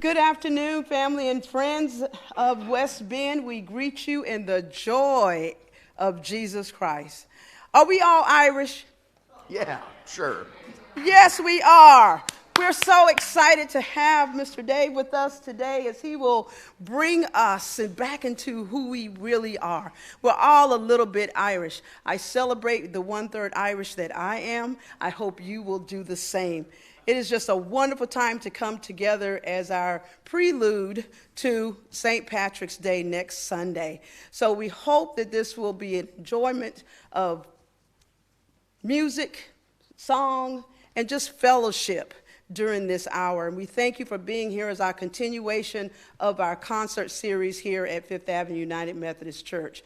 Good afternoon, family and friends of West Bend. We greet you in the joy of Jesus Christ. Are we all Irish? Yeah, sure. Yes, we are. We're so excited to have Mr. Dave with us today as he will bring us back into who we really are. We're all a little bit Irish. I celebrate the 1/3 Irish that I am. I hope you will do the same. It is just a wonderful time to come together as our prelude to St. Patrick's Day next Sunday. So we hope that this will be an enjoyment of music, song, and just fellowship during this hour. And we thank you for being here as our continuation of our concert series here at Fifth Avenue United Methodist Church.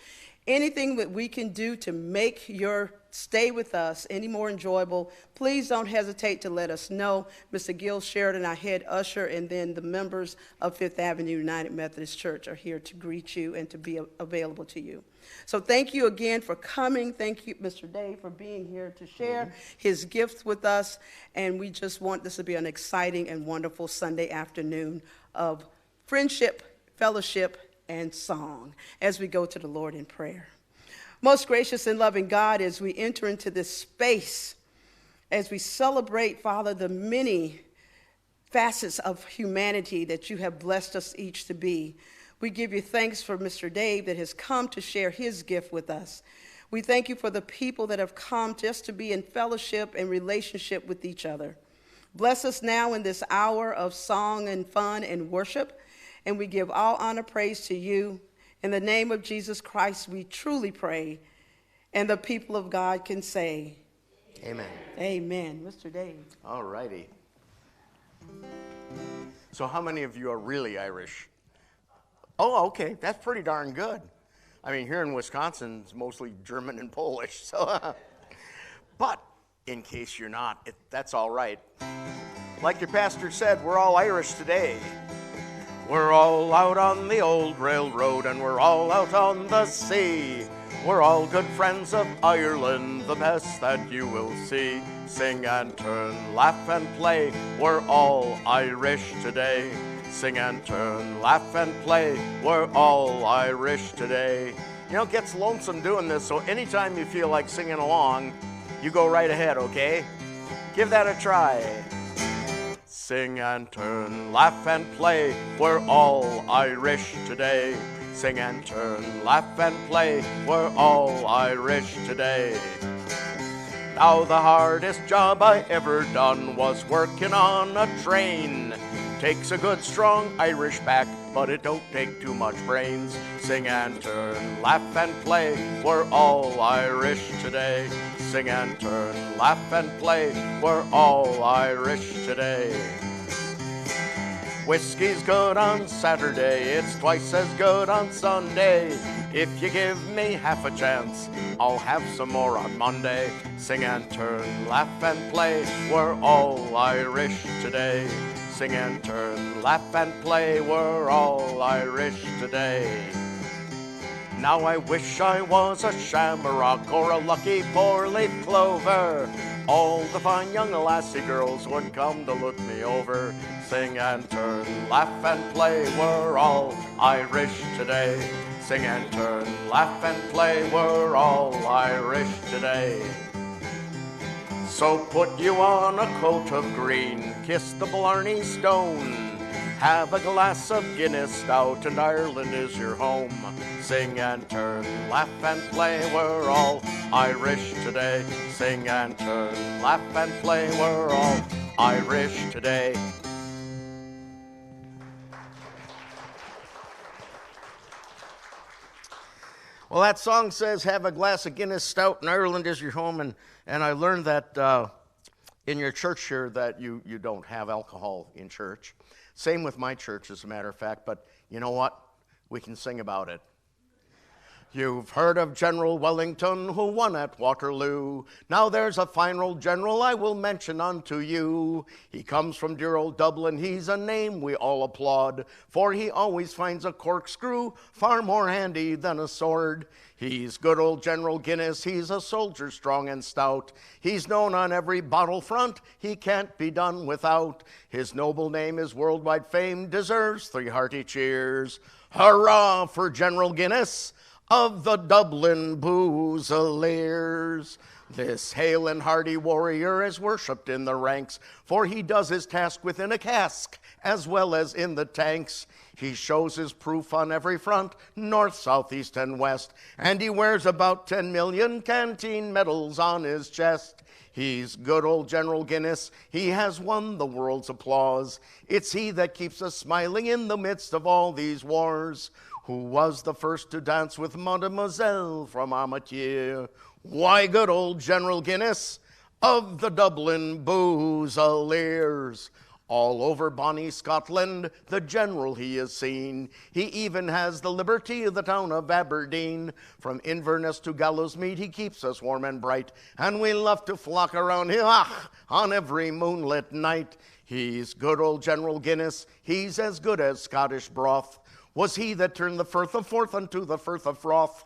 Anything that we can do to make your stay with us any more enjoyable, please don't hesitate to let us know. Mr. Gil Sheridan, our head usher, and then the members of Fifth Avenue United Methodist Church are here to greet you and to be available to you. So thank you again for coming. Thank you, Mr. Dave, for being here to share his gifts with us. And we just want this to be an exciting and wonderful Sunday afternoon of friendship, fellowship, and song as we go to the Lord in prayer. Most gracious and loving God, as we enter into this space, as we celebrate, Father, the many facets of humanity that you have blessed us each to be, we give you thanks for Mr. Dave that has come to share his gift with us. We thank you for the people that have come just to be in fellowship and relationship with each other. Bless us now in this hour of song and fun and worship, and we give all honor, praise to you. In the name of Jesus Christ, we truly pray, and the people of God can say, Amen. Amen. Mr. Dave. All righty. So how many of you are really Irish? Oh, okay. That's pretty darn good. I mean, here in Wisconsin, it's mostly German and Polish. So, but in case you're not, that's all right. Like your pastor said, we're all Irish today. We're all out on the old railroad and we're all out on the sea. We're all good friends of Ireland, the best that you will see. Sing and turn, laugh and play, we're all Irish today. Sing and turn, laugh and play, we're all Irish today. You know, it gets lonesome doing this, so anytime you feel like singing along, you go right ahead, okay? Give that a try. Sing and turn, laugh and play, we're all Irish today. Sing and turn, laugh and play, we're all Irish today. Now the hardest job I ever done was working on a train. Takes a good strong Irish back, but it don't take too much brains. Sing and turn, laugh and play, we're all Irish today. Sing and turn, laugh and play, we're all Irish today. Whiskey's good on Saturday, it's twice as good on Sunday. If you give me half a chance, I'll have some more on Monday. Sing and turn, laugh and play, we're all Irish today. Sing and turn, laugh and play, we're all Irish today. Now I wish I was a shamrock or a lucky four-leaf clover. All the fine young lassie girls would come to look me over. Sing and turn, laugh and play, we're all Irish today. Sing and turn, laugh and play, we're all Irish today. So put you on a coat of green, kiss the Blarney Stone. Have a glass of Guinness stout and Ireland is your home. Sing and turn, laugh and play, we're all Irish today. Sing and turn, laugh and play, we're all Irish today. Well, that song says, have a glass of Guinness stout and Ireland is your home. And I learned that in your church here that you don't have alcohol in church. Same with my church, as a matter of fact, but you know what? We can sing about it. You've heard of General Wellington who won at Waterloo. Now there's a fine old general I will mention unto you. He comes from dear old Dublin, he's a name we all applaud, for he always finds a corkscrew far more handy than a sword. He's good old General Guinness, he's a soldier strong and stout. He's known on every battle front, he can't be done without. His noble name, his worldwide fame, deserves 3 hearty cheers. Hurrah for General Guinness of the Dublin Boozleers. This hale and hearty warrior is worshipped in the ranks, for he does his task within a cask as well as in the tanks. He shows his proof on every front, north, south, east, and west, and he wears about 10 million canteen medals on his chest. He's good old General Guinness, he has won the world's applause. It's he that keeps us smiling in the midst of all these wars. Who was the first to dance with Mademoiselle from Armentières? Why, good old General Guinness of the Dublin Boozleers. All over bonny Scotland, the general he is seen. He even has the liberty of the town of Aberdeen. From Inverness to Gallowsmead, he keeps us warm and bright, and we love to flock around him on every moonlit night. He's good old General Guinness, he's as good as Scottish broth. Was he that turned the Firth of Forth unto the Firth of Froth?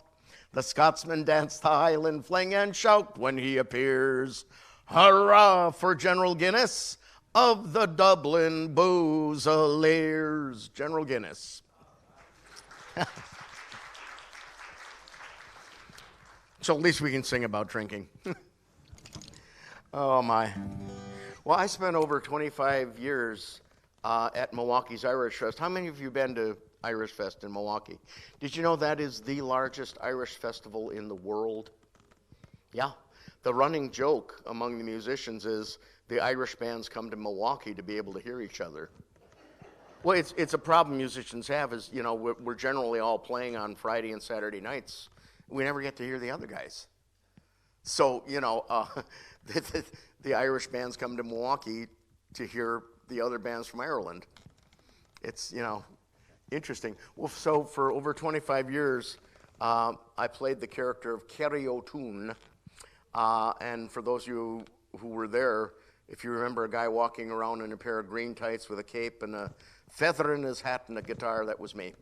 The Scotsmen dance the Highland fling and shout when he appears. Hurrah for General Guinness of the Dublin Boozleers. General Guinness. So at least we can sing about drinking. Oh my. Well, I spent over 25 years at Milwaukee's Irish Fest. How many of you been to Irish Fest in Milwaukee? Did you know that is the largest Irish festival in the world? Yeah. The running joke among the musicians is the Irish bands come to Milwaukee to be able to hear each other. Well, it's a problem musicians have is, you know, we're generally all playing on Friday and Saturday nights. We never get to hear the other guys. So, you know, the Irish bands come to Milwaukee to hear the other bands from Ireland. It's, you know, interesting. Well, so for over 25 years, I played the character of Kerry O'Toole. And for those of you who were there, if you remember a guy walking around in a pair of green tights with a cape and a feather in his hat and a guitar, that was me.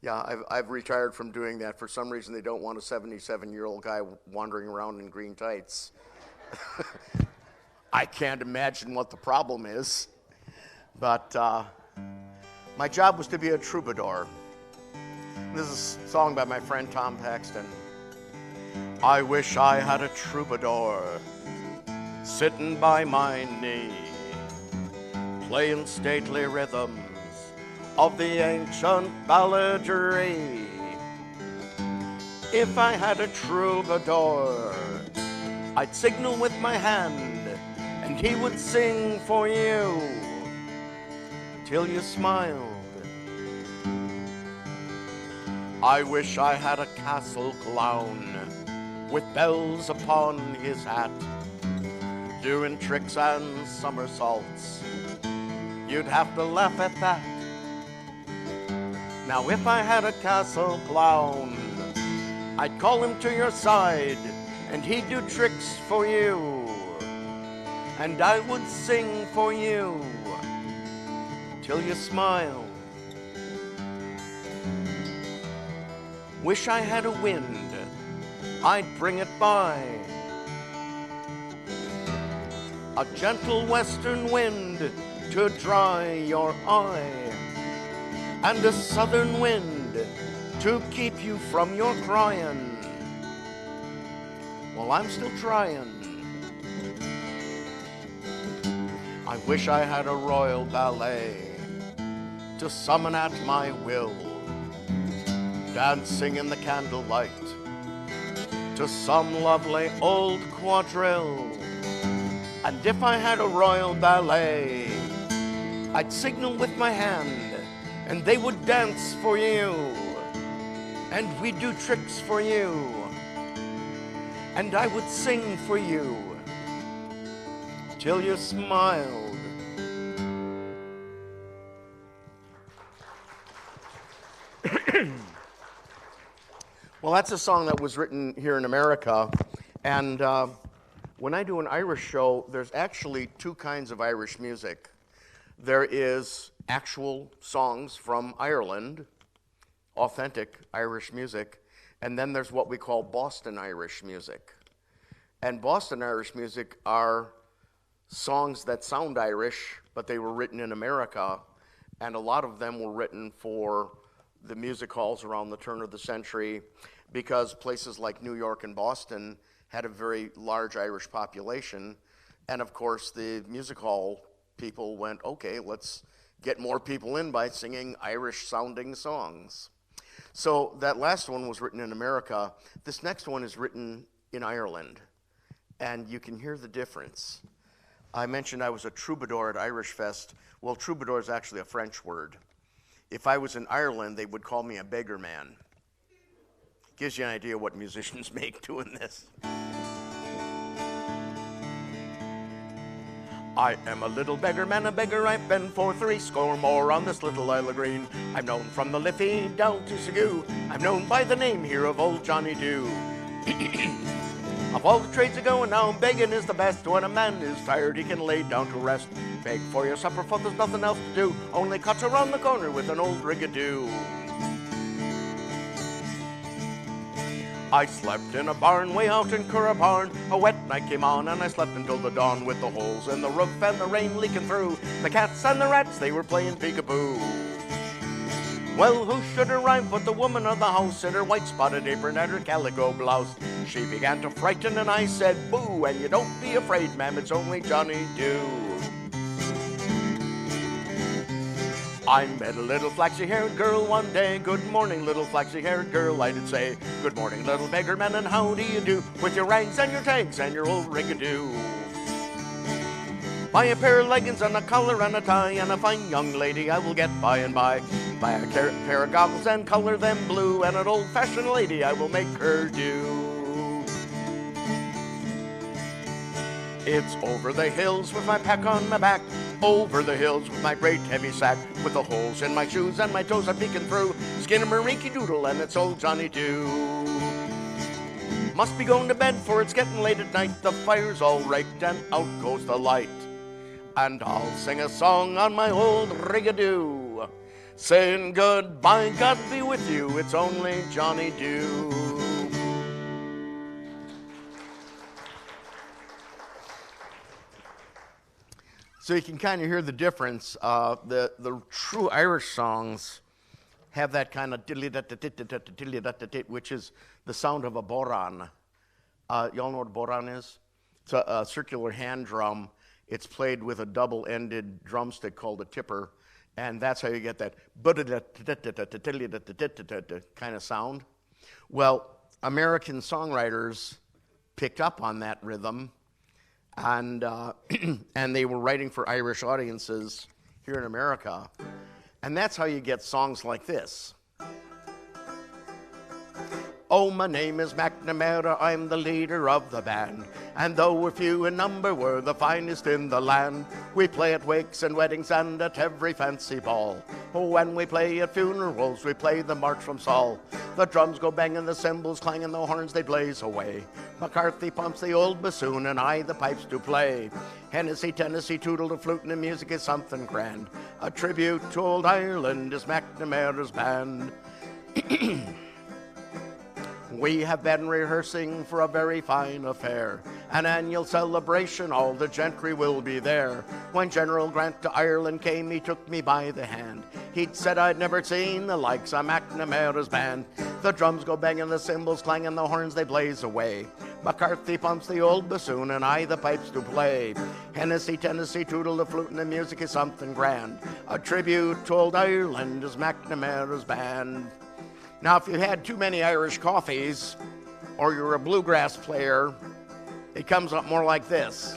Yeah, I've retired from doing that. For some reason, they don't want a 77-year-old guy wandering around in green tights. I can't imagine what the problem is. But my job was to be a troubadour. This is a song by my friend Tom Paxton. I wish I had a troubadour sitting by my knee, playing stately rhythms of the ancient balladry. If I had a troubadour, I'd signal with my hand, and he would sing for you till you smiled. I wish I had a castle clown with bells upon his hat, doing tricks and somersaults. You'd have to laugh at that. Now if I had a castle clown, I'd call him to your side, and he'd do tricks for you, and I would sing for you till you smile. Wish I had a wind, I'd bring it by, a gentle western wind to dry your eye, and a southern wind to keep you from your crying. Well, I'm still trying. I wish I had a royal ballet to summon at my will, dancing in the candlelight to some lovely old quadrille. And if I had a royal ballet, I'd signal with my hand, and they would dance for you, and we'd do tricks for you, and I would sing for you till you smiled. Well, that's a song that was written here in America. And when I do an Irish show, there's actually two kinds of Irish music. There is actual songs from Ireland, authentic Irish music, and then there's what we call Boston Irish music. And Boston Irish music are songs that sound Irish, but they were written in America, and a lot of them were written for the music halls around the turn of the century, because places like New York and Boston had a very large Irish population. And of course, the music hall people went, okay, let's get more people in by singing Irish-sounding songs. So that last one was written in America. This next one is written in Ireland, and you can hear the difference. I mentioned I was a troubadour at Irish Fest. Well, troubadour is actually a French word. If I was in Ireland, they would call me a beggar man. Gives you an idea what musicians make doing this. I am a little beggar man, a beggar I've been for threescore more on this little Isle of Green. I'm known from the Liffey down to Sagoo. I'm known by the name here of Old Johnny Dew. Of all the trades a-going now, begging is the best. When a man is tired, he can lay down to rest. Beg for your supper, for there's nothing else to do. Only cuts around the corner with an old rigadoo. I slept in a barn way out in Currabarn. A wet night came on and I slept until the dawn, with the holes in the roof and the rain leaking through. The cats and the rats, they were playing peekaboo. Well, who should arrive but the woman of the house, in her white spotted apron and her calico blouse. She began to frighten and I said, boo, and you don't be afraid, ma'am, it's only Johnny Dew. I met a little flaxy-haired girl one day. Good morning, little flaxy-haired girl, I did say. Good morning, little beggar man, and how do you do? With your rags and your tags and your old rigadoo. Buy a pair of leggings and a collar and a tie, and a fine young lady I will get by and by. Buy a pair of goggles and color them blue, and an old-fashioned lady I will make her do. It's over the hills with my pack on my back, over the hills with my great heavy sack, with the holes in my shoes and my toes are peeking through. Skinnamarink doodle and it's old Johnny Dew. Must be going to bed for it's getting late at night. The fire's all raked and out goes the light. And I'll sing a song on my old rigadoo, saying goodbye, God be with you, it's only Johnny Dew. So you can kind of hear the difference. The true Irish songs have that kind of which is the sound of a bodhrán. Y'all know what a bodhrán is? It's a circular hand drum. It's played with a double-ended drumstick called a tipper, and that's how you get that kind of sound. Well, American songwriters picked up on that rhythm, and they were writing for Irish audiences here in America. And that's how you get songs like this. Oh, my name is McNamara, I'm the leader of the band. And though we're few in number, we're the finest in the land. We play at wakes and weddings and at every fancy ball. Oh, when we play at funerals, we play the March from Saul. The drums go banging, the cymbals clanging, the horns they blaze away. McCarthy pumps the old bassoon and I the pipes do play. Hennessy, Tennessee, tootle the flute and the music is something grand. A tribute to old Ireland is McNamara's band. We have been rehearsing for a very fine affair, an annual celebration, all the gentry will be there. When General Grant to Ireland came, he took me by the hand. He'd said I'd never seen the likes of McNamara's band. The drums go banging, the cymbals clang, and the horns they blaze away. McCarthy pumps the old bassoon, and I the pipes do play. Hennessy, Tennessee, tootle the flute, and the music is something grand. A tribute to old Ireland is McNamara's band. Now, if you had too many Irish coffees, or you're a bluegrass player, it comes up more like this.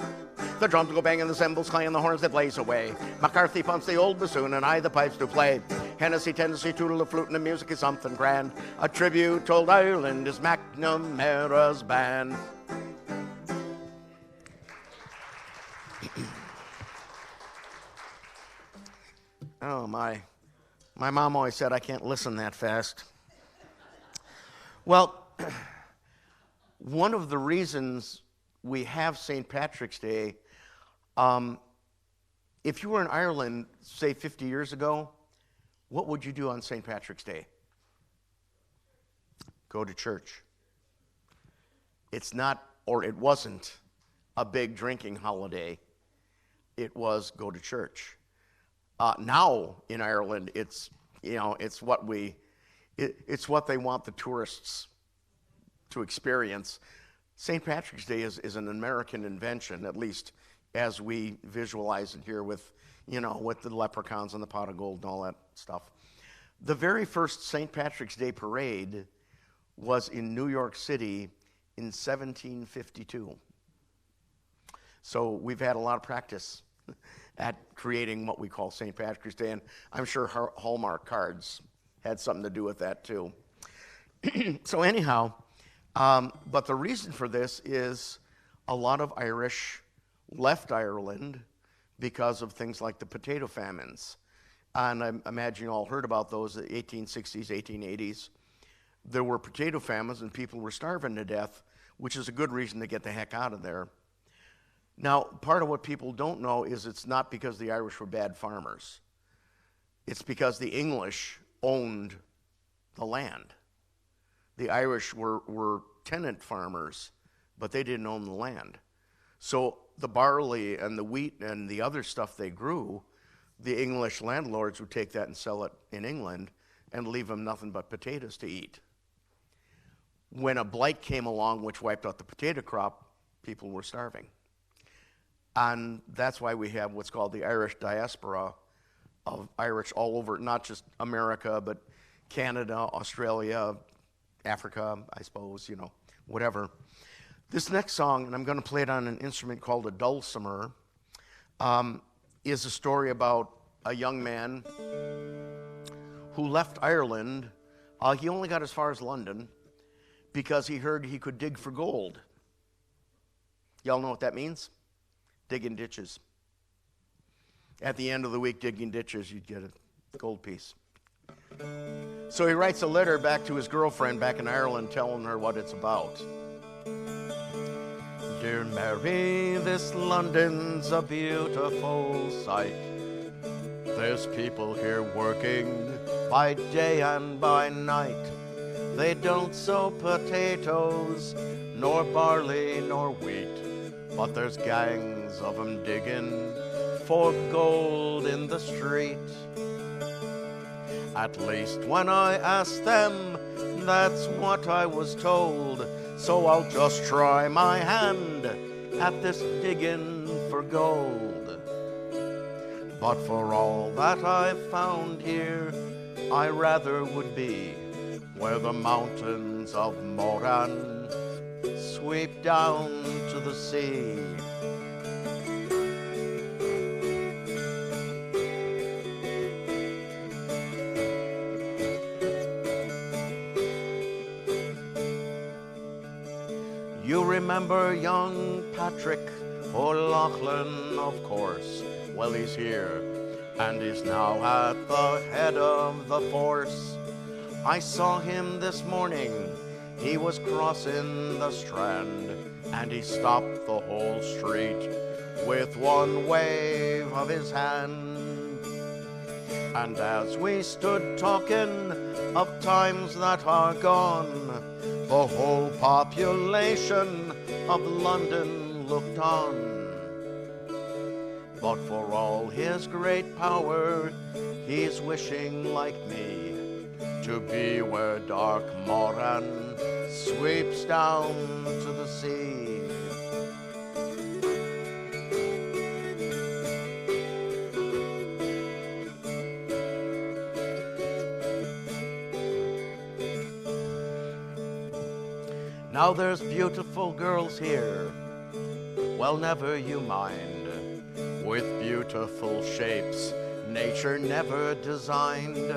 The drums go banging, the cymbals clang, and the horns they blaze away. McCarthy pumps the old bassoon, and I the pipes do play. Hennessy, Tennessee, tootle the flute, and the music is something grand. A tribute to old Ireland is McNamara's band. Oh, my mom always said I can't listen that fast. Well, one of the reasons we have St. Patrick's Day, if you were in Ireland, say 50 years ago, what would you do on St. Patrick's Day? Go to church. It's not, or it wasn't, a big drinking holiday. It was go to church. Now in Ireland, it's what they want the tourists to experience. St. Patrick's Day is an American invention, at least as we visualize it here with the leprechauns and the pot of gold and all that stuff. The very first St. Patrick's Day parade was in New York City in 1752. So we've had a lot of practice at creating what we call St. Patrick's Day, and I'm sure Hallmark cards had something to do with that too. So anyhow, but the reason for this is a lot of Irish left Ireland because of things like the potato famines. And I imagine you all heard about those in the 1860s, 1880s. There were potato famines and people were starving to death, which is a good reason to get the heck out of there. Now, part of what people don't know is it's not because the Irish were bad farmers. It's because the English owned the land. The Irish were tenant farmers, but they didn't own the land. So the barley and the wheat and the other stuff they grew, the English landlords would take that and sell it in England and leave them nothing but potatoes to eat. When a blight came along which wiped out the potato crop, people were starving. And that's why we have what's called the Irish diaspora of Irish all over, not just America, but Canada, Australia, Africa, I suppose, whatever. This next song, and I'm going to play it on an instrument called a dulcimer, is a story about a young man who left Ireland. He only got as far as London because he heard he could dig for gold. Y'all know what that means? Digging ditches. At the end of the week, digging ditches, you'd get a gold piece. So he writes a letter back to his girlfriend back in Ireland telling her what it's about. Dear Mary, this London's a beautiful sight. There's people here working by day and by night. They don't sow potatoes, nor barley, nor wheat, but there's gangs of 'em digging for gold in the street. At least when I asked them, that's what I was told. So I'll just try my hand at this digging for gold. But for all that I've found here, I rather would be where the mountains of Moran sweep down to the sea. You remember young Patrick O'Loughlin, of course. Well, he's here, and he's now at the head of the force. I saw him this morning. He was crossing the Strand, and he stopped the whole street with one wave of his hand. And as we stood talking of times that are gone, the whole population of London looked on. But for all his great power, he's wishing like me to be where dark Moran sweeps down to the sea. Now there's beautiful girls here, well, never you mind, with beautiful shapes nature never designed.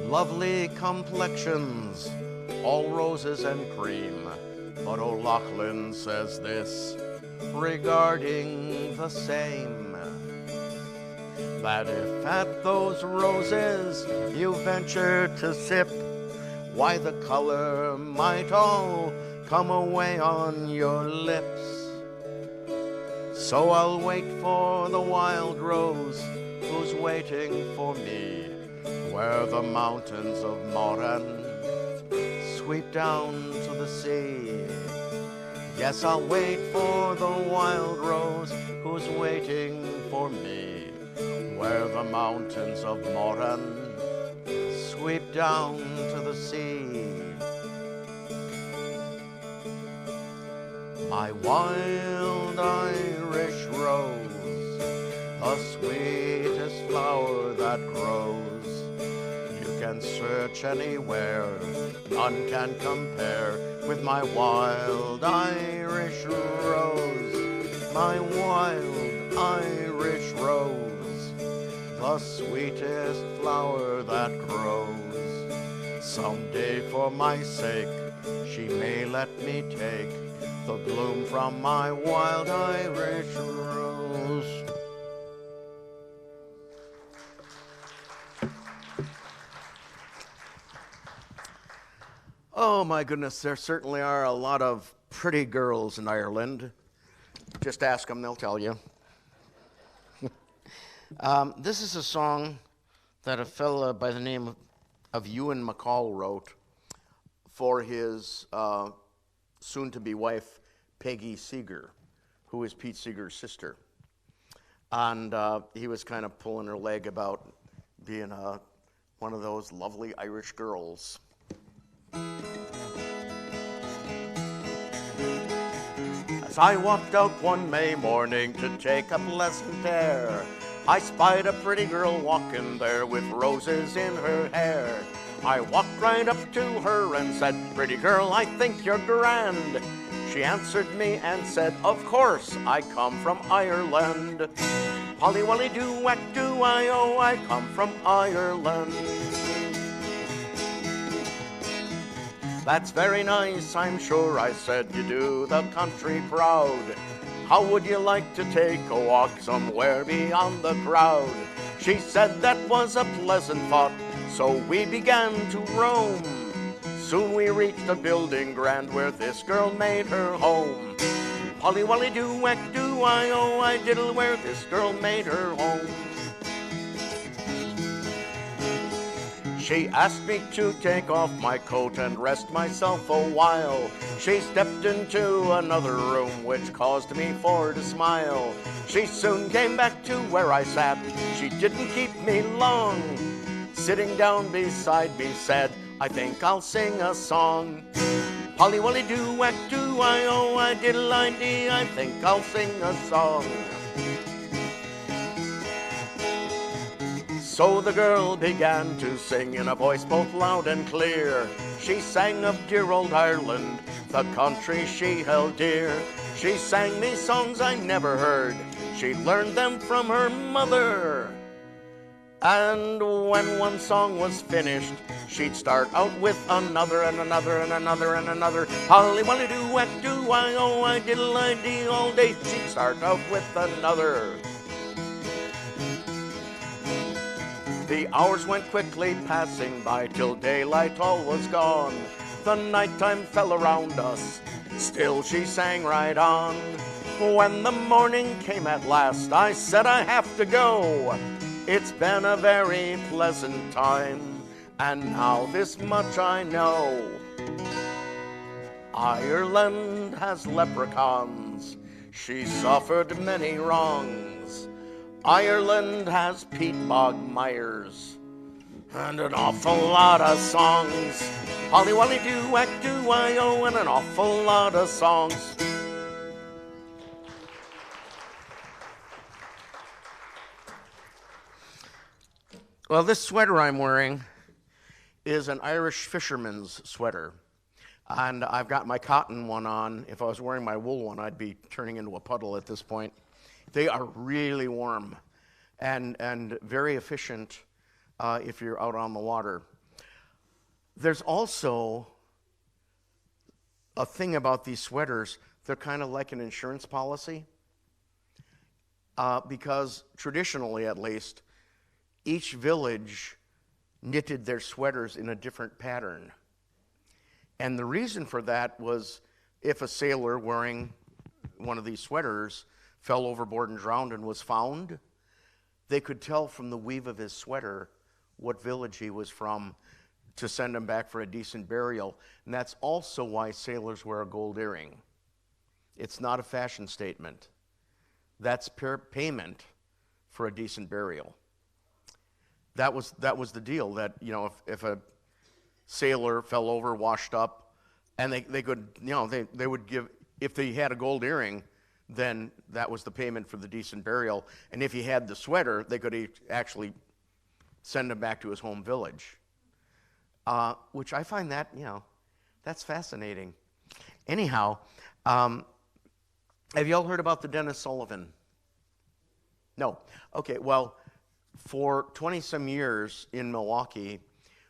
Lovely complexions, all roses and cream. But O'Loughlin says this regarding the same, that if at those roses you venture to sip, why the color might all come away on your lips. So I'll wait for the wild rose who's waiting for me, where the mountains of Moran sweep down to the sea. Yes, I'll wait for the wild rose who's waiting for me, where the mountains of Moran sweep down to the sea. My wild Irish rose, the sweetest flower that grows. You can search anywhere, none can compare with my wild Irish rose. My wild Irish rose, the sweetest flower that grows. Someday for my sake, she may let me take the bloom from my wild Irish rose. Oh my goodness, there certainly are a lot of pretty girls in Ireland. Just ask them, they'll tell you. This is a song that a fella by the name of Ewan MacColl wrote for his soon-to-be wife, Peggy Seeger, who is Pete Seeger's sister. And he was kind of pulling her leg about being one of those lovely Irish girls. As I walked out one May morning to take a pleasant air, I spied a pretty girl walking there with roses in her hair. I walked right up to her and said, "Pretty girl, I think you're grand." She answered me and said, "Of course, I come from Ireland. Polly Wolly do whack do I oh, I come from Ireland." "That's very nice, I'm sure," I said, "you do the country proud. How would you like to take a walk somewhere beyond the crowd?" She said that was a pleasant thought, so we began to roam. Soon we reached a building grand where this girl made her home. Polly Wolly do whack do I oh, I diddle where this girl made her home. She asked me to take off my coat and rest myself a while. She stepped into another room, which caused me for to smile. She soon came back to where I sat. She didn't keep me long. Sitting down beside me said, "I think I'll sing a song." Polly Wolly do whack do I oh, I diddle I dee, I think I'll sing a song. So the girl began to sing in a voice both loud and clear. She sang of dear old Ireland, the country she held dear. She sang me songs I never heard. She learned them from her mother. And when one song was finished, she'd start out with another and another and another and another. Polly Wolly do whack do I oh, I diddle I dee, all day she'd start out with another. The hours went quickly passing by till daylight all was gone. The nighttime fell around us, still she sang right on. When the morning came at last, I said I have to go. It's been a very pleasant time, and now this much I know. Ireland has leprechauns, she suffered many wrongs. Ireland has Pete Bogmeyers and an awful lot of songs. Polly Wolly do whack do I oh, and an awful lot of songs. Well, this sweater I'm wearing is an Irish fisherman's sweater. And I've got my cotton one on. If I was wearing my wool one, I'd be turning into a puddle at this point. They are really warm and very efficient if you're out on the water. There's also a thing about these sweaters. They're kind of like an insurance policy because traditionally, at least, each village knitted their sweaters in a different pattern. And the reason for that was if a sailor wearing one of these sweaters fell overboard and drowned and was found, they could tell from the weave of his sweater what village he was from to send him back for a decent burial. And that's also why sailors wear a gold earring. It's not a fashion statement. That's payment for a decent burial. That was the deal, that, you know, if a sailor fell over, washed up, and they could, you know, they would give, if they had a gold earring, then that was the payment for the decent burial. And if he had the sweater, they could actually send him back to his home village. Which I find that, you know, that's fascinating. Anyhow, have you all heard about the Dennis Sullivan? No. Okay, well, for 20-some years in Milwaukee,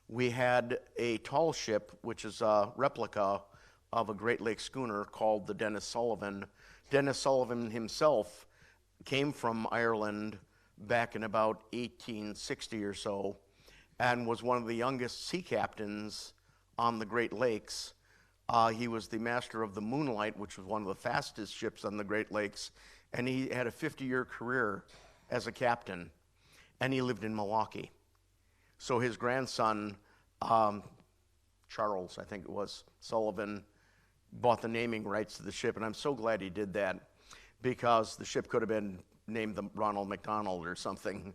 we had a tall ship, which is a replica of a Great Lakes schooner called the Dennis Sullivan. Dennis Sullivan himself came from Ireland back in about 1860 or so, and was one of the youngest sea captains on the Great Lakes. He was the master of the Moonlight, which was one of the fastest ships on the Great Lakes, and he had a 50-year career as a captain, and he lived in Milwaukee. So his grandson, Charles, I think it was, Sullivan, bought the naming rights to the ship, and I'm so glad he did that, because the ship could have been named the Ronald McDonald or something,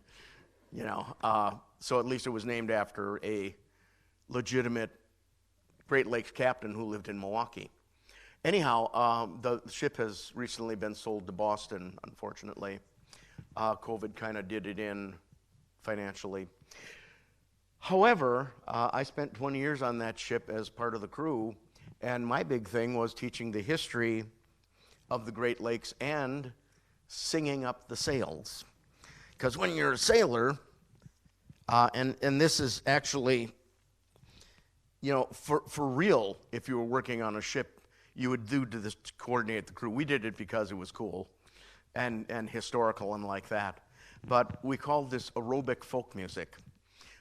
you know. So at least it was named after a legitimate Great Lakes captain who lived in Milwaukee. Anyhow, the ship has recently been sold to Boston, unfortunately. COVID kind of did it in financially. However, I spent 20 years on that ship as part of the crew, and my big thing was teaching the history of the Great Lakes and singing up the sails. Because when you're a sailor, and this is actually, you know, for real, if you were working on a ship, you would do to this to coordinate the crew. We did it because it was cool and historical and like that. But we called this aerobic folk music.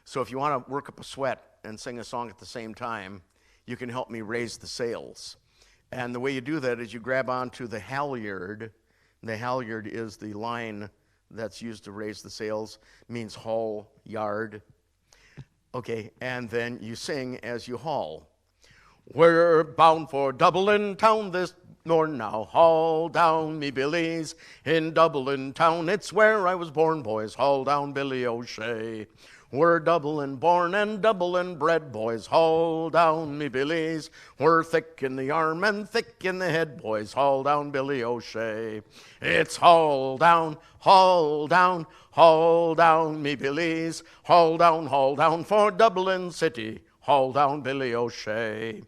So if you want to work up a sweat and sing a song at the same time, you can help me raise the sails. And the way you do that is you grab onto the halyard. The halyard is the line that's used to raise the sails, means haul yard. Okay, and then you sing as you haul. We're bound for Dublin town this morn now, haul down me billies in Dublin town. It's where I was born, boys, haul down Billy O'Shea. We're Dublin born and Dublin bred, boys, haul down me billies. We're thick in the arm and thick in the head, boys, haul down Billy O'Shea. It's haul down, haul down, haul down me billies. Haul down for Dublin city, haul down Billy O'Shea.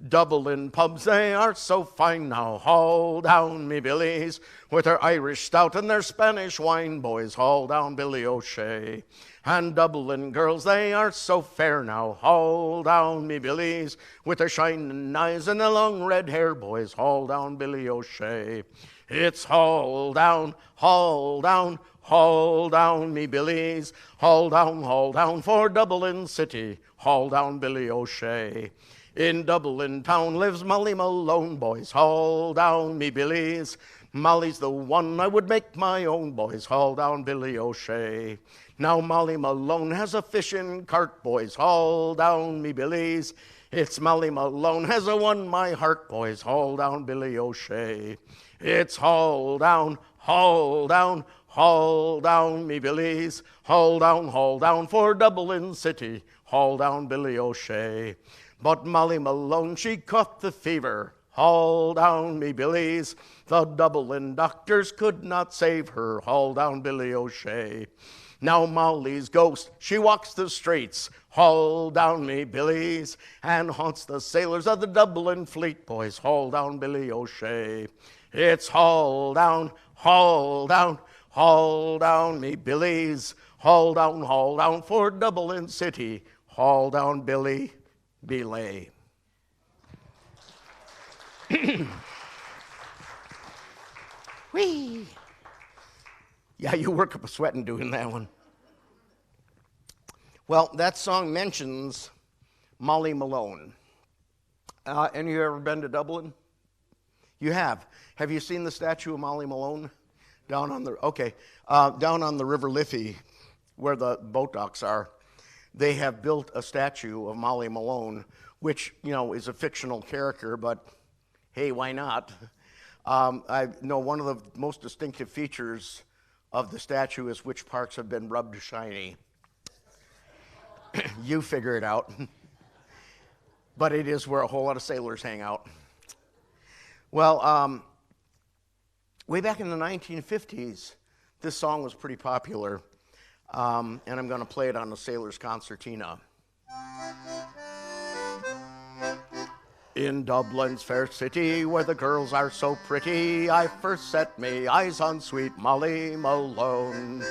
Dublin pubs, they are so fine now, haul down me billies. With their Irish stout and their Spanish wine, boys, haul down Billy O'Shea. And Dublin girls, they are so fair now, haul down me billies. With their shining eyes and their long red hair, boys, haul down Billy O'Shea. It's haul down, haul down, haul down me billies. Haul down for Dublin city, haul down Billy O'Shea. In Dublin town lives Molly Malone, boys, haul down me billies. Molly's the one I would make my own, boys, haul down Billy O'Shea. Now Molly Malone has a fishing cart, boys, haul down me billies. It's Molly Malone has won my heart, boys, haul down Billy O'Shea. It's haul down, haul down, haul down me billies. Haul down for Dublin city, haul down Billy O'Shea. But Molly Malone, she caught the fever, haul down me billies. The Dublin doctors could not save her, haul down Billy O'Shea. Now Molly's ghost, she walks the streets, haul down me billies, and haunts the sailors of the Dublin fleet, boys, haul down Billy O'Shea. It's haul down, haul down, haul down me billies. Haul down for Dublin city, haul down Billy Belay. Whee! Yeah, you work up a sweat in doing that one. Well, that song mentions Molly Malone. Any of you ever been to Dublin? You have. Have you seen the statue of Molly Malone down on the River Liffey, where the boat docks are? They have built a statue of Molly Malone, which is a fictional character, but hey, why not? I know one of the most distinctive features of the statue is which parts have been rubbed shiny. You figure it out. But it is where a whole lot of sailors hang out. Well, way back in the 1950s, this song was pretty popular, and I'm going to play it on the Sailors' Concertina. In Dublin's fair city, where the girls are so pretty, I first set me eyes on sweet Molly Malone.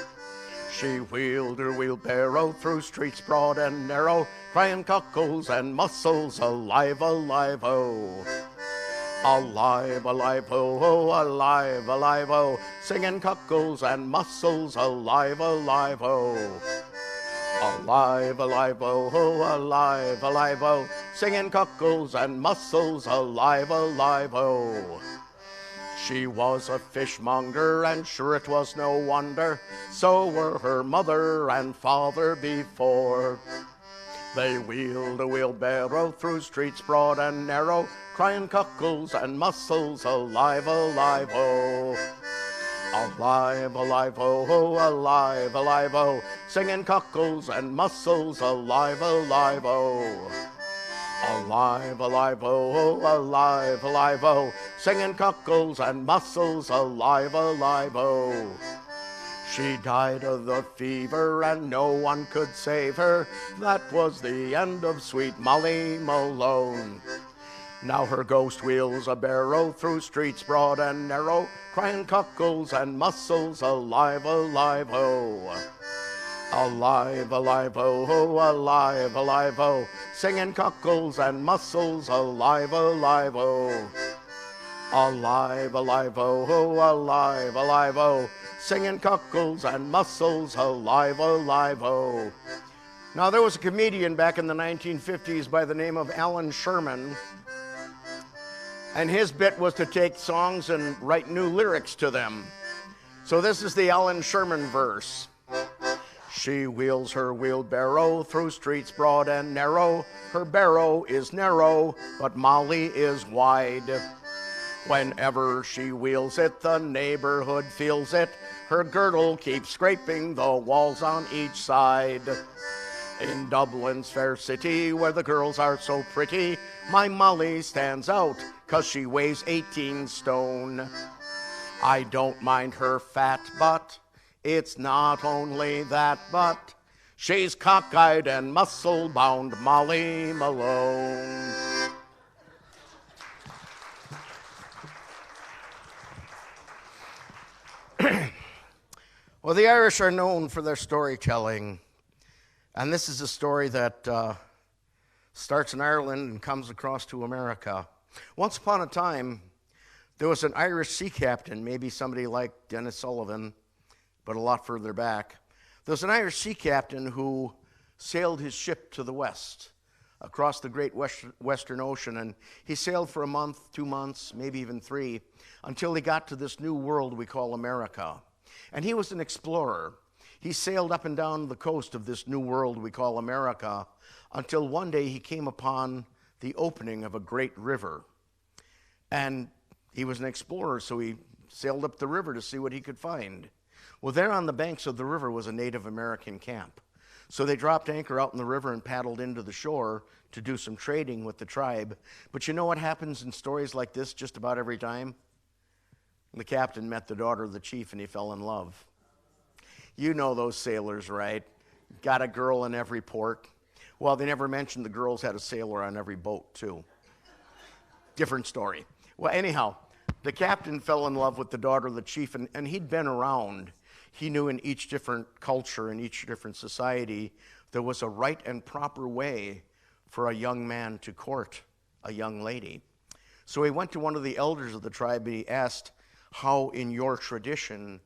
She wheeled her wheelbarrow through streets broad and narrow, crying cockles and mussels, alive, alive, oh. Alive, alive, oh, alive, alive, oh, singing cockles and mussels, alive, alive, oh. Alive, alive, oh, alive, alive, oh, singing cockles and mussels, alive, alive, oh. She was a fishmonger, and sure it was no wonder, so were her mother and father before. They wheeled a wheelbarrow through streets broad and narrow, crying cockles and mussels, alive, alive, oh. Alive, alive, oh, alive, alive, oh, singing cockles and mussels, alive, alive, oh. Alive, alive, oh, alive, alive, oh, singing cockles and mussels, alive, alive, oh. She died of the fever and no one could save her. That was the end of sweet Molly Malone. Now her ghost wheels a barrow through streets broad and narrow, crying cockles and mussels, alive, alive, oh. Alive, alive, oh, alive, alive, oh, singing cockles and mussels, alive, alive, oh. Alive, alive, oh, alive, alive, oh, singing cockles and mussels, alive, alive, oh. Now there was a comedian back in the 1950s by the name of Alan Sherman, and his bit was to take songs and write new lyrics to them. So this is the Alan Sherman verse. She wheels her wheelbarrow through streets broad and narrow. Her barrow is narrow, but Molly is wide. Whenever she wheels it, the neighborhood feels it. Her girdle keeps scraping the walls on each side. In Dublin's fair city, where the girls are so pretty, my Molly stands out, 'cause she weighs 18 stone. I don't mind her fat butt. It's not only that, but she's cockeyed and muscle-bound Molly Malone. Well, the Irish are known for their storytelling, and this is a story that starts in Ireland and comes across to America. Once upon a time, there was an Irish sea captain, maybe somebody like Dennis Sullivan, but a lot further back. There was an Irish sea captain who sailed his ship to the west, across the great Western Ocean, and he sailed for a month, 2 months, maybe even 3, until he got to this new world we call America. And he was an explorer. He sailed up and down the coast of this new world we call America, until one day he came upon the opening of a great river. And he was an explorer, so he sailed up the river to see what he could find. Well, there on the banks of the river was a Native American camp. So they dropped anchor out in the river and paddled into the shore to do some trading with the tribe. But you know what happens in stories like this just about every time? The captain met the daughter of the chief and he fell in love. You know those sailors, right? Got a girl in every port. Well, they never mentioned the girls had a sailor on every boat, too. Different story. Well, anyhow, the captain fell in love with the daughter of the chief, and he'd been around. He knew in each different culture, in each different society, there was a right and proper way for a young man to court a young lady. So he went to one of the elders of the tribe and he asked, how in your tradition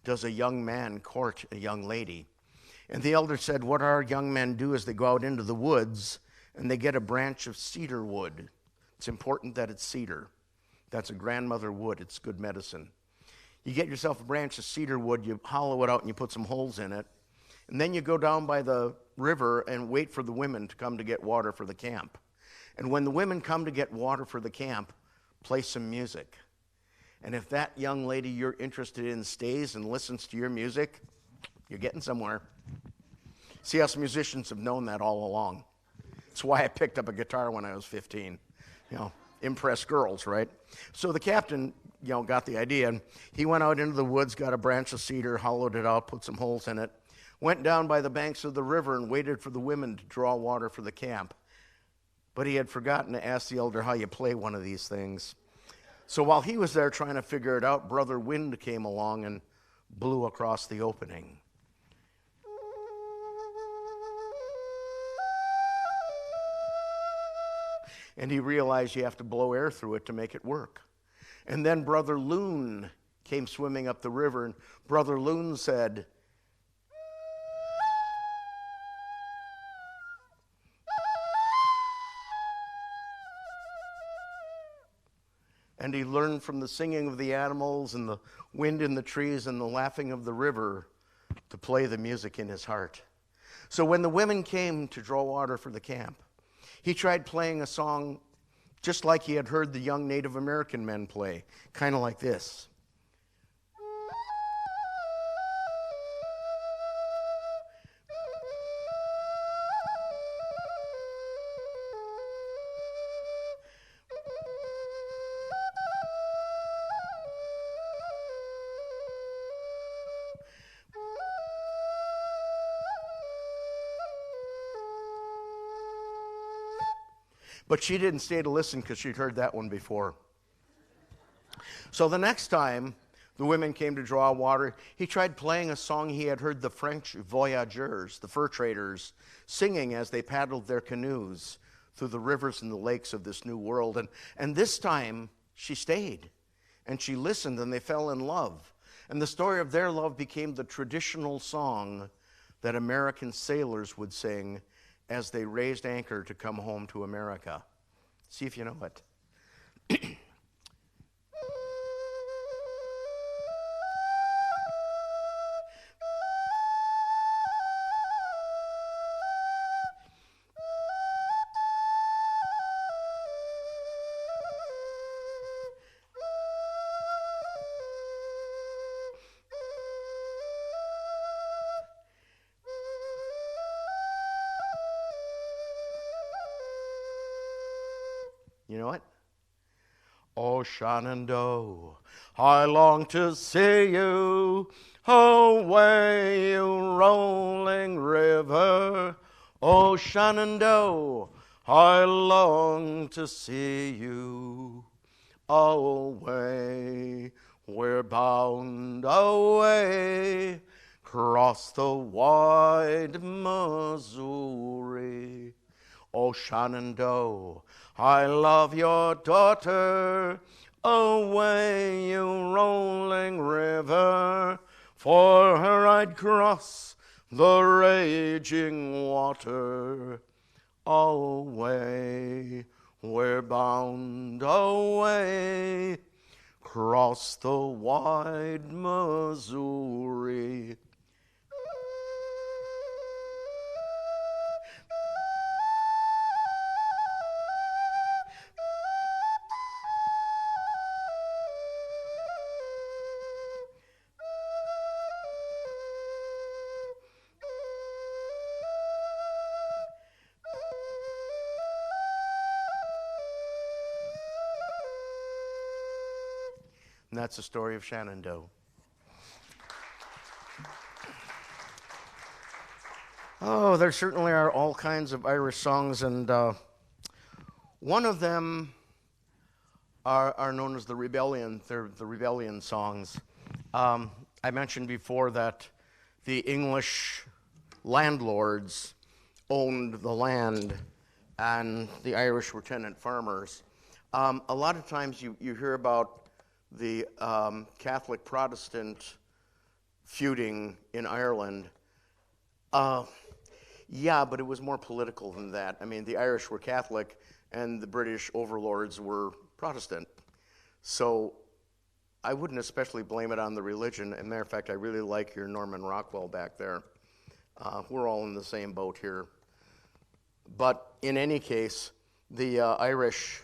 does a young man court a young lady? And the elder said, what our young men do is they go out into the woods and they get a branch of cedar wood. It's important that it's cedar. That's a grandmother wood. It's good medicine. You get yourself a branch of cedar wood, you hollow it out, and you put some holes in it. And then you go down by the river and wait for the women to come to get water for the camp. And when the women come to get water for the camp, play some music. And if that young lady you're interested in stays and listens to your music, you're getting somewhere. See, us musicians have known that all along. That's why I picked up a guitar when I was 15. Impress girls, right? So the captain, got the idea, and he went out into the woods, got a branch of cedar, hollowed it out, put some holes in it, went down by the banks of the river and waited for the women to draw water for the camp. But he had forgotten to ask the elder how you play one of these things. So while he was there trying to figure it out, Brother Wind came along and blew across the opening. And he realized you have to blow air through it to make it work. And then Brother Loon came swimming up the river, and Brother Loon said, and he learned from the singing of the animals and the wind in the trees and the laughing of the river to play the music in his heart. So when the women came to draw water for the camp, he tried playing a song just like he had heard the young Native American men play, kind of like this. But she didn't stay to listen because she'd heard that one before. So the next time the women came to draw water, he tried playing a song he had heard the French voyageurs, the fur traders, singing as they paddled their canoes through the rivers and the lakes of this new world. And this time she stayed and she listened and they fell in love. And the story of their love became the traditional song that American sailors would sing as they raised anchor to come home to America. See if you know it. You know what? Oh, Shenandoah, I long to see you away, you rolling river. Oh, Shenandoah, I long to see you away. We're bound away across the wide Missouri. Oh, Shenandoah, I love your daughter, away you rolling river. For her I'd cross the raging water. Away, we're bound away, cross the wide Missouri. And that's the story of Shenandoah. Oh, there certainly are all kinds of Irish songs, and one of them are known as the Rebellion. They're the Rebellion songs. I mentioned before that the English landlords owned the land, and the Irish were tenant farmers. A lot of times you hear about the Catholic Protestant feuding in Ireland. Yeah, but it was more political than that. I mean, the Irish were Catholic and the British overlords were Protestant. So I wouldn't especially blame it on the religion. As a matter of fact, I really like your Norman Rockwell back there. We're all in the same boat here. But in any case, the Irish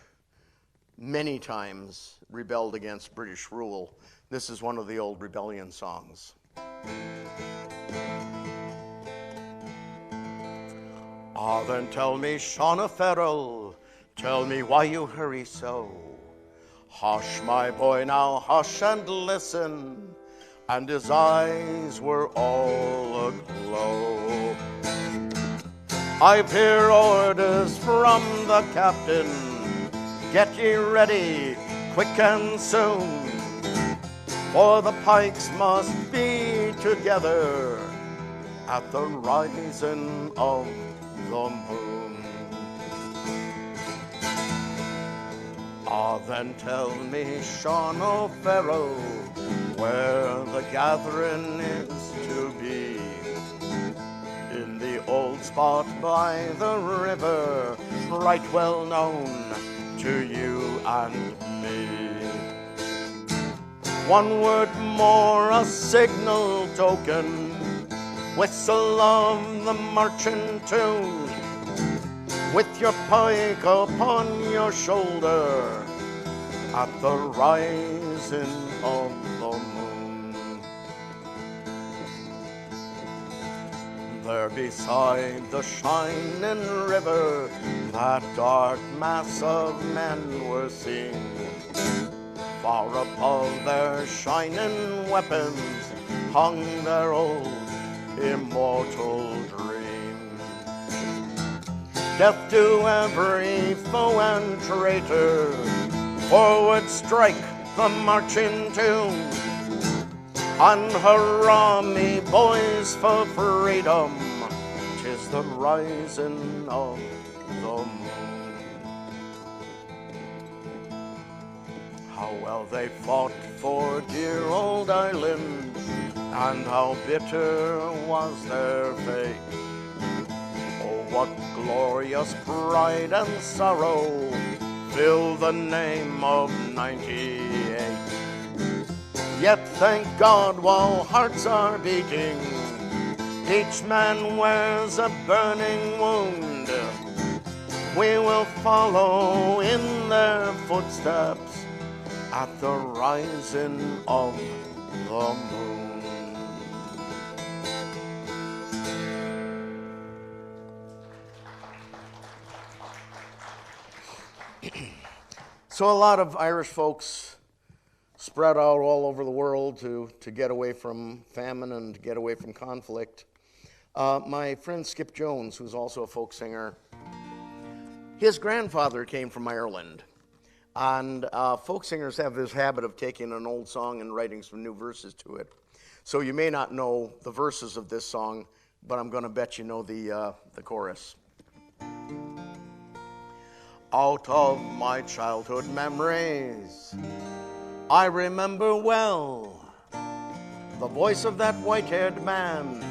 many times rebelled against British rule. This is one of the old rebellion songs. Ah, then tell me, Sean O'Farrell, tell me why you hurry so. Hush, my boy, now hush and listen. And his eyes were all aglow. I've here orders from the captain. Get ye ready, quick and soon. For the pikes must be together at the rising of the moon. Ah, then tell me, Sean O'Farrell, where the gathering is to be. In the old spot by the river, right well known to you and me. One word more, a signal token, whistle of the marching tune, with your pike upon your shoulder, at the rising of the moon. There beside the shining river, that dark mass of men were seen. Far above their shining weapons hung their old immortal dream. Death to every foe and traitor, forward strike the marching tune, and hurrah me boys for freedom, 'tis the rising of the moon. How well they fought for dear old Ireland, and how bitter was their fate. Oh, what glorious pride and sorrow fill the name of 98. Yet thank God while hearts are beating, each man wears a burning wound. We will follow in their footsteps at the rising of the moon. So a lot of Irish folks spread out all over the world to get away from famine and to get away from conflict. My friend Skip Jones, who's also a folk singer, his grandfather came from Ireland. And folk singers have this habit of taking an old song and writing some new verses to it. So you may not know the verses of this song, but I'm going to bet you know the chorus. Out of my childhood memories, I remember well the voice of that white-haired man,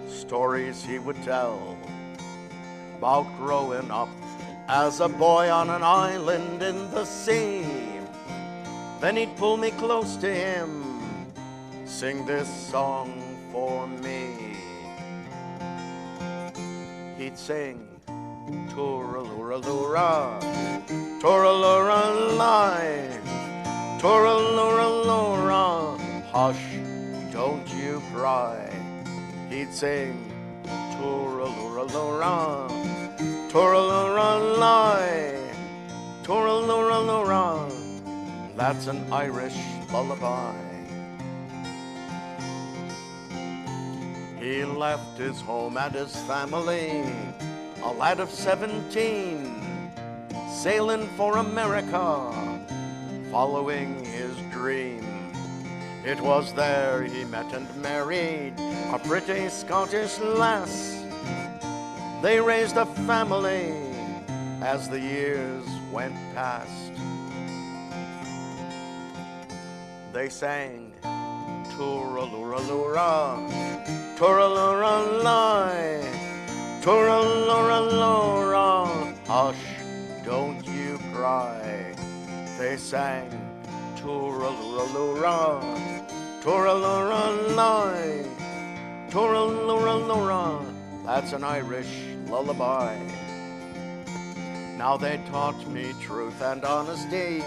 stories he would tell about growing up as a boy on an island in the sea. Then he'd pull me close to him, sing this song for me. He'd sing, Tooralura, Tooralura-lie, Tooralura-lura, hush, don't you cry. He'd sing, Tooralura-lura, Tooralura-lie, Tooralura-lura, that's an Irish lullaby. He left his home and his family, a lad of 17, sailing for America, following his dream. It was there he met and married a pretty Scottish lass. They raised a family as the years went past. They sang, Tooralura-lura, Tooralura-lie, Turaluralura, hush, don't you cry. They sang Turaluralura, Turaluralai, Turaluralura. That's an Irish lullaby. Now they taught me truth and honesty,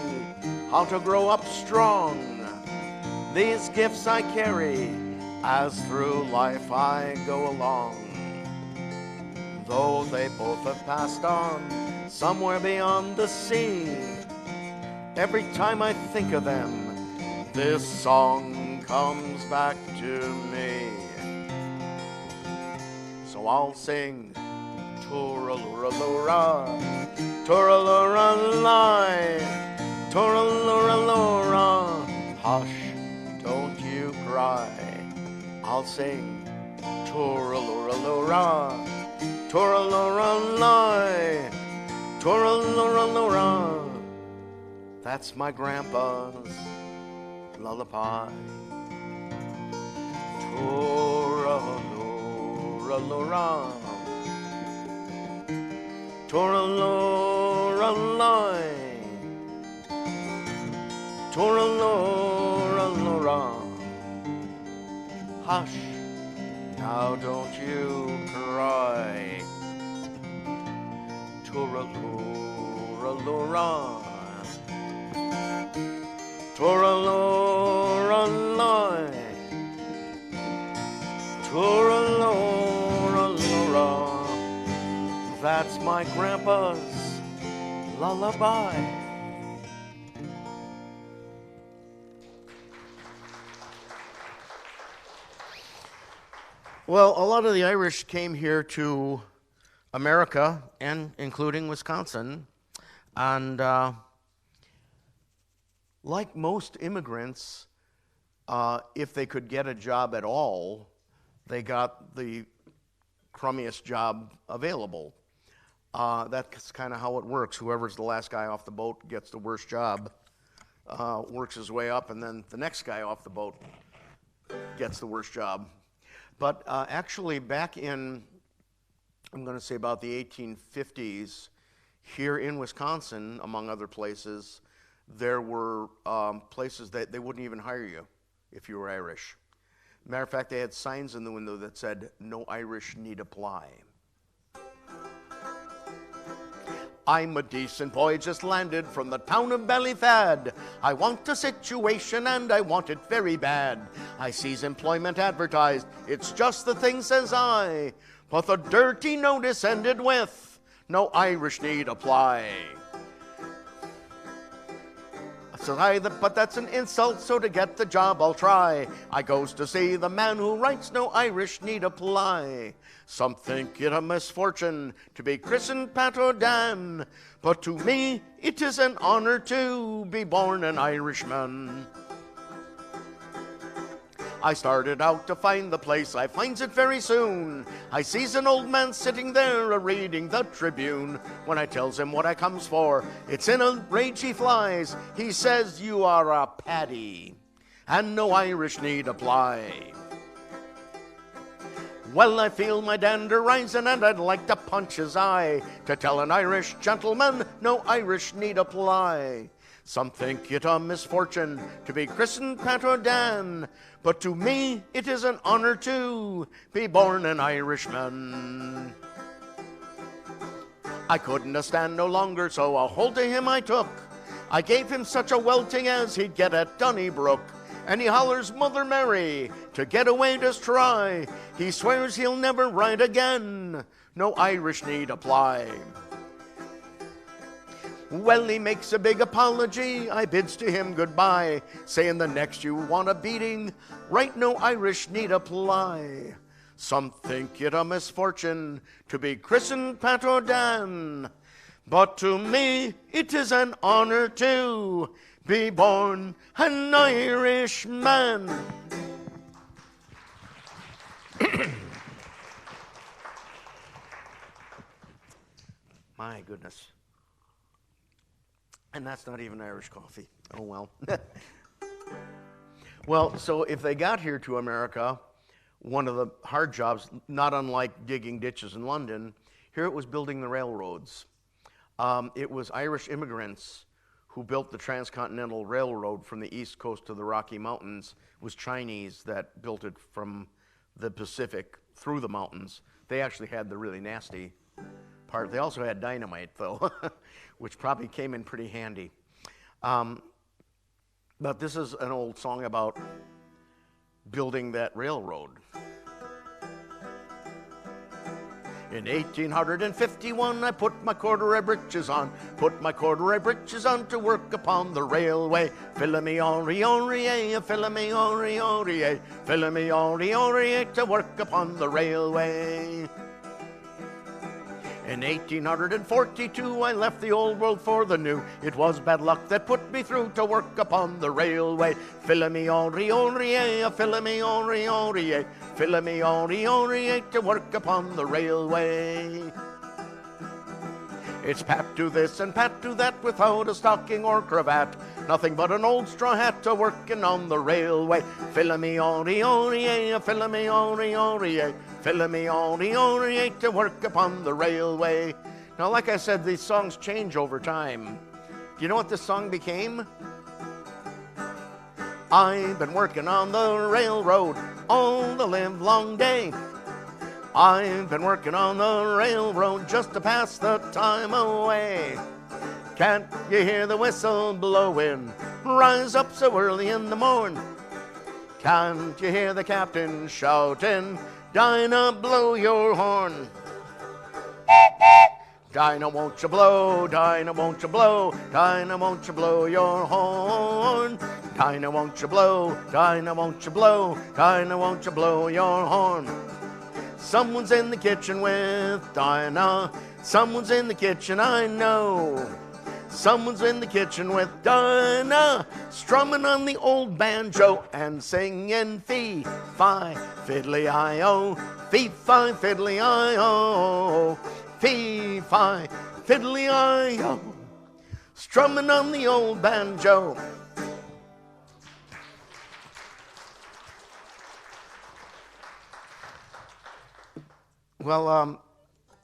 how to grow up strong. These gifts I carry as through life I go along. Though they both have passed on somewhere beyond the sea, every time I think of them, this song comes back to me. So I'll sing Turaluralura, Turaluralai, Turaluralura, hush, don't you cry. I'll sing Turaluralura, Turaluralai, Turaluralura. That's my grandpa's lullaby. Turaluralura, Turaluralai, Turaluralura. Hush, now don't you cry. Turaluralura, Turaluralai, Turaluralura. That's my grandpa's lullaby. Well, a lot of the Irish came here to America, and including Wisconsin, and like most immigrants, if they could get a job at all, they got the crummiest job available. That's kind of how it works. Whoever's the last guy off the boat gets the worst job, works his way up, and then the next guy off the boat gets the worst job. But actually back in, I'm going to say about the 1850s, here in Wisconsin, among other places, there were places that they wouldn't even hire you if you were Irish. Matter of fact, they had signs in the window that said, "No Irish need apply." I'm a decent boy just landed from the town of Ballyfad. I want a situation and I want it very bad. I sees employment advertised, it's just the thing, says I. But the dirty notice ended with, "No Irish need apply." Says I, but that's an insult, so to get the job I'll try. I goes to see the man who writes, "No Irish need apply." Some think it a misfortune to be christened Pat O'Dan, but to me it is an honor to be born an Irishman. I started out to find the place, I finds it very soon. I sees an old man sitting there a-reading the Tribune. When I tells him what I comes for, it's in a rage he flies. He says, "You are a Paddy, and no Irish need apply." Well, I feel my dander rising and I'd like to punch his eye, to tell an Irish gentleman no Irish need apply. Some think it a misfortune to be christened Pat O'Dan, but to me it is an honor to be born an Irishman. I couldn't stand no longer, so a hold to him I took. I gave him such a welting as he'd get at Donnybrook. And he hollers, "Mother Mary, to get away just try." He swears he'll never ride again, no Irish need apply. Well, he makes a big apology, I bids to him goodbye, saying the next you want a beating, right, no Irish need apply. Some think it a misfortune to be christened Pat O'Dan, but to me it is an honor to be born an Irishman. My goodness. And that's not even Irish coffee. Oh, well. Well, so if they got here to America, one of the hard jobs, not unlike digging ditches in London. Here it was building the railroads. It was Irish immigrants who built the Transcontinental Railroad from the East Coast to the Rocky Mountains. It was Chinese that built it from the Pacific through the mountains. They actually had the really nasty part. They also had dynamite, though, which probably came in pretty handy. But this is an old song about building that railroad. In 1851, I put my corduroy breeches on, to work upon the railway. Fill-a-me-on-re-on-re-ay, fill-a-me-on-re-on-re-ay, fill-a-me-on-re-on-re-ay, to work upon the railway. In 1842, I left the old world for the new. It was bad luck that put me through to work upon the railway. Fill-a-me-on-re-on-re-ay, fill-a-me-on-re-on-re-ay, fill-a-me-on-re-on-re-ay, to work upon the railway. It's pat to this and pat to that without a stocking or cravat. Nothing but an old straw hat to working on the railway. Fill-a-me-on-re-on-re-ay, fill-a-me-on-re-on-re-ay, fill-a-me-on-re-on-re-ay, to work upon the railway. Now, like I said, these songs change over time. Do you know what this song became? I've been working on the railroad all the livelong day. I've been working on the railroad just to pass the time away. Can't you hear the whistle blowing? Rise up so early in the morn. Can't you hear the captain shouting? Dinah, blow your horn. Dinah, won't you blow? Dinah, won't you blow? Dinah, won't you blow your horn? Dinah, won't you blow? Dinah, won't you blow? Dinah, won't you blow your horn? Someone's in the kitchen with Dinah. Someone's in the kitchen, I know. Someone's in the kitchen with Dinah, strumming on the old banjo and singing fee-fi, fiddly-I-o, fee-fi, fiddly-I-o, fee-fi, fiddly-I-o, strumming on the old banjo. Well,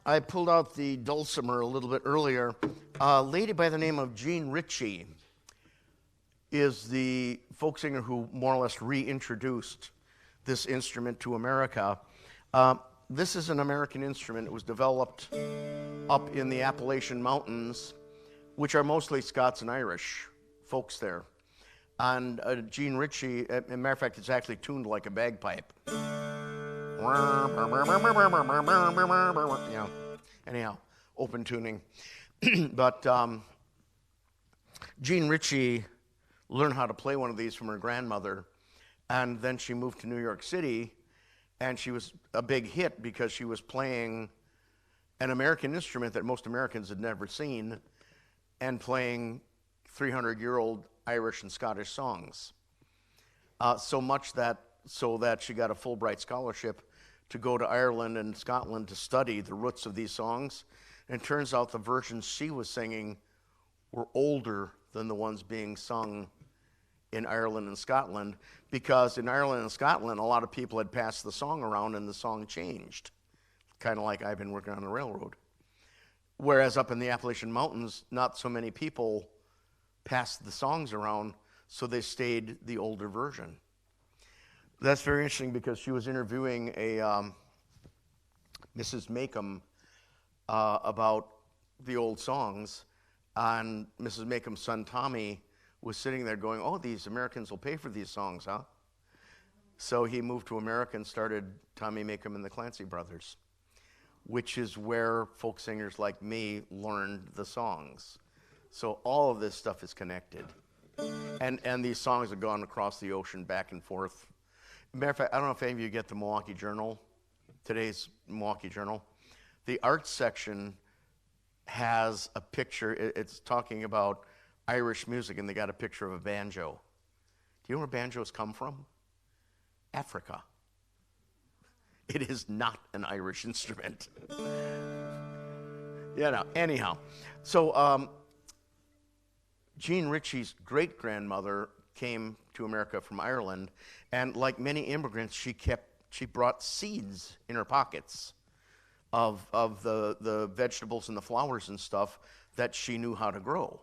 I pulled out the dulcimer a little bit earlier. A lady by the name of Jean Ritchie is the folk singer who more or less reintroduced this instrument to America. This is an American instrument. It was developed up in the Appalachian Mountains, which are mostly Scots and Irish folks there. And Jean Ritchie, as a matter of fact, it's actually tuned like a bagpipe. Yeah. Anyhow, open tuning. But Jean Ritchie learned how to play one of these from her grandmother, and then she moved to New York City, and she was a big hit because she was playing an American instrument that most Americans had never seen, and playing 300-year-old Irish and Scottish songs. So that she got a Fulbright scholarship to go to Ireland and Scotland to study the roots of these songs. And it turns out the versions she was singing were older than the ones being sung in Ireland and Scotland, because in Ireland and Scotland, a lot of people had passed the song around and the song changed, kind of like I've been working on the railroad. Whereas up in the Appalachian Mountains, not so many people passed the songs around, so they stayed the older version. That's very interesting because she was interviewing a Mrs. Macomb about the old songs, and Mrs. Macomb's son Tommy was sitting there going, "Oh, these Americans will pay for these songs, huh?" So he moved to America and started Tommy Macomb and the Clancy Brothers, which is where folk singers like me learned the songs. So all of this stuff is connected. And these songs have gone across the ocean back and forth. Matter of fact, I don't know if any of you get the Milwaukee Journal, today's Milwaukee Journal. The arts section has a picture. It's talking about Irish music, and they got a picture of a banjo. Do you know where banjos come from? Africa. It is not an Irish instrument. Anyhow. So Jean Ritchie's great-grandmother came to America from Ireland, and like many immigrants, she kept she brought seeds in her pockets of the vegetables and the flowers and stuff that she knew how to grow.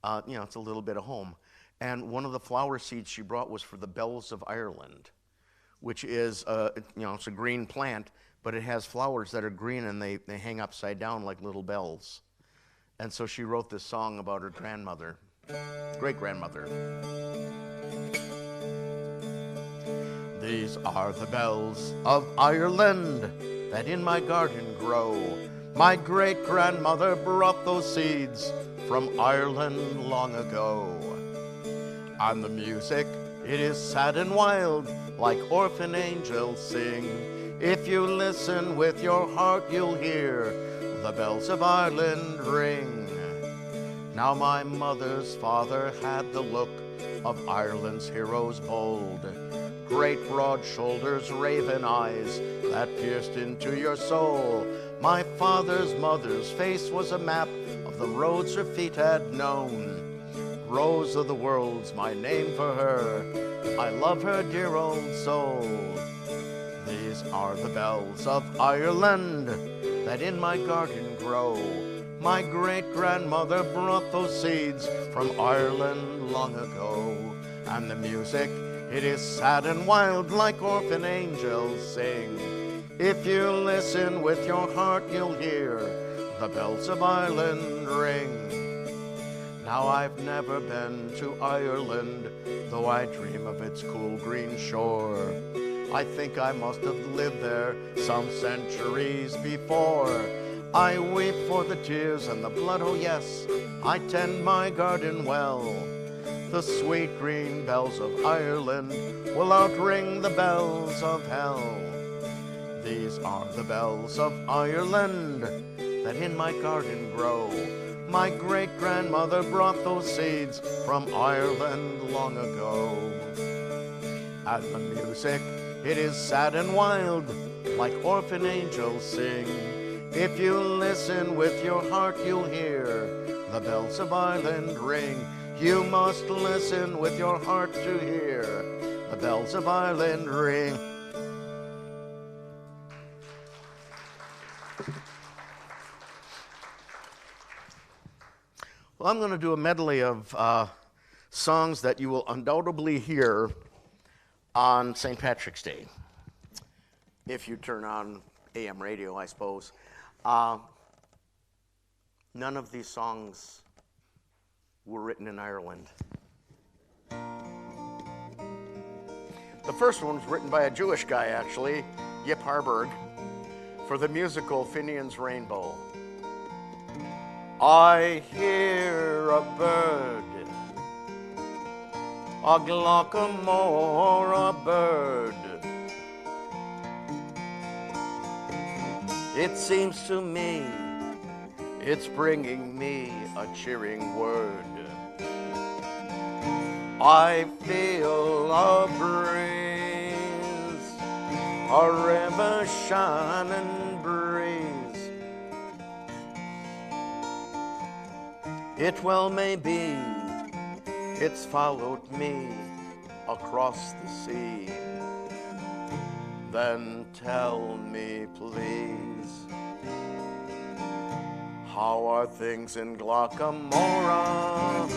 It's a little bit of home. And one of the flower seeds she brought was for the bells of Ireland, which is, it's a green plant, but it has flowers that are green and they hang upside down like little bells. And so she wrote this song about her grandmother, great-grandmother. These are the bells of Ireland that in my garden grow. My great-grandmother brought those seeds from Ireland long ago. And the music, it is sad and wild, like orphan angels sing. If you listen with your heart, you'll hear the bells of Ireland ring. Now my mother's father had the look of Ireland's heroes bold. Great broad shoulders, raven eyes that pierced into your soul. My father's mother's face was a map of the roads her feet had known. Rose of the world's my name for her. I love her dear old soul. These are the bells of Ireland that in my garden grow. My great-grandmother brought those seeds from Ireland long ago. And the music, it is sad and wild like orphan angels sing. If you listen with your heart, you'll hear the bells of Ireland ring. Now I've never been to Ireland, though I dream of its cool green shore. I think I must have lived there some centuries before. I weep for the tears and the blood, oh yes, I tend my garden well. The sweet green bells of Ireland will outring the bells of hell. These are the bells of Ireland that in my garden grow. My great-grandmother brought those seeds from Ireland long ago. And the music, it is sad and wild, like orphan angels sing. If you listen with your heart, you'll hear the bells of Ireland ring. You must listen with your heart to hear the bells of Ireland ring. Well, I'm going to do a medley of songs that you will undoubtedly hear on St. Patrick's Day, if you turn on AM radio, I suppose. None of these songs were written in Ireland. The first one was written by a Jewish guy, actually, Yip Harburg, for the musical Finian's Rainbow. I hear a bird, a glockamore, a bird. It seems to me it's bringing me a cheering word. I feel a breeze, a river shining breeze. It well may be, it's followed me across the sea. Then tell me, please, how are things in Glockamora?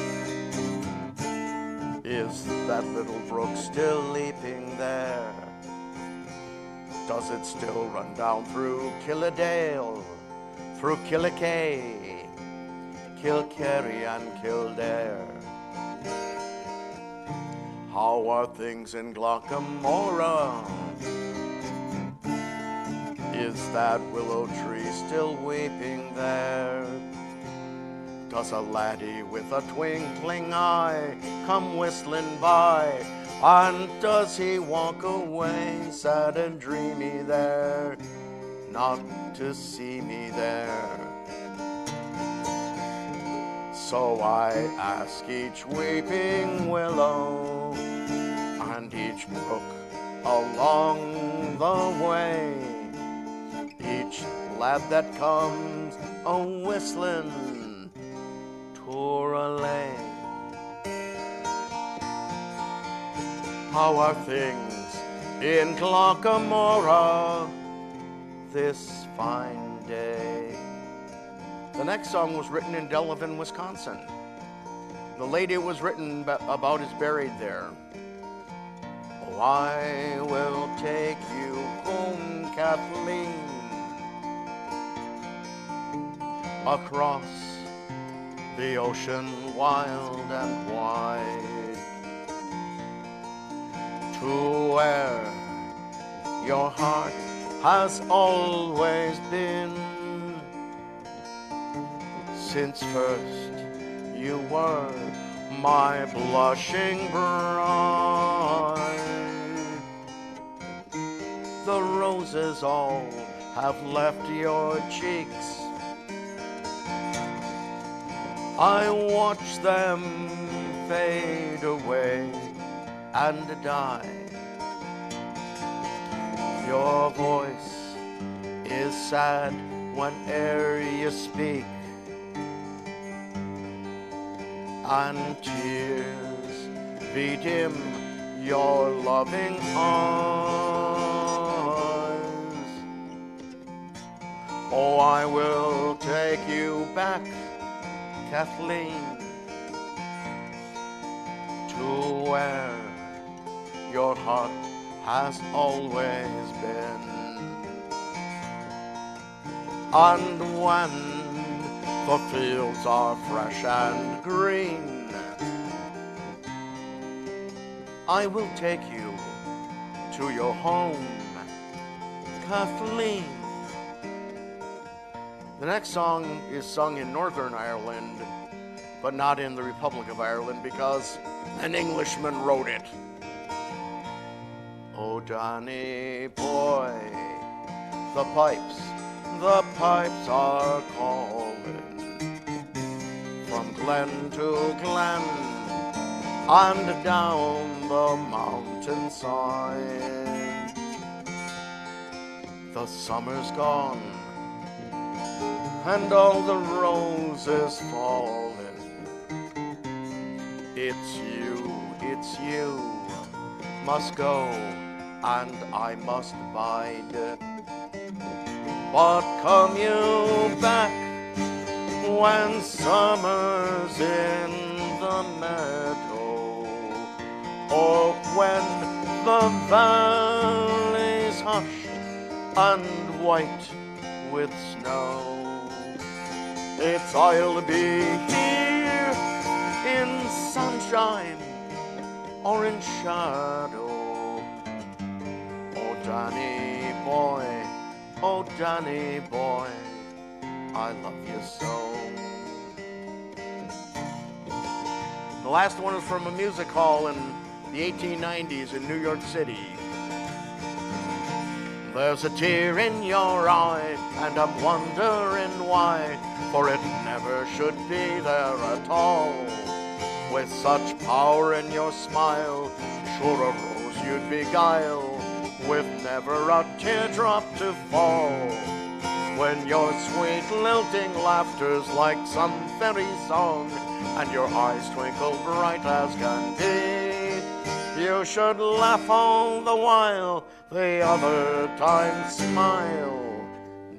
Is that little brook still leaping there? Does it still run down through Killadale, through Killikay, Kilkerry and Kildare? How are things in Glockamora? Is that willow tree still weeping there? Does a laddie with a twinkling eye come whistling by? And does he walk away sad and dreamy there, not to see me there? So I ask each weeping willow and each brook along the way, each lad that comes a-whistling touralay. How are things in Glockamora this fine day. The next song was written in Delavan, Wisconsin. The lady it was written about is buried there. Oh, I will take you home, Kathleen, across the ocean wild and wide, to where your heart has always been, since first you were my blushing bride. The roses all have left your cheeks, I watch them fade away and die. Your voice is sad whene'er you speak, and tears bedim your loving eyes. Oh, I will take you back, Kathleen, to where your heart has always been. And when the fields are fresh and green, I will take you to your home, Kathleen. The next song is sung in Northern Ireland, but not in the Republic of Ireland because an Englishman wrote it. Oh, Danny boy, the pipes are calling from glen to glen and down the mountainside. The summer's gone and all the roses falling. It's you must go and I must bide. But come you back when summer's in the meadow, or when the valley's hushed and white with snow. It's I'll be here in sunshine or in shadow. Oh, Danny boy, I love you so. The last one is from a music hall in the 1890s in New York City. There's a tear in your eye, and I'm wondering why, for it never should be there at all. With such power in your smile, sure a rose you'd beguile, with never a teardrop to fall. When your sweet lilting laughter's like some fairy song, and your eyes twinkle bright as can be, you should laugh all the while, the other time smile.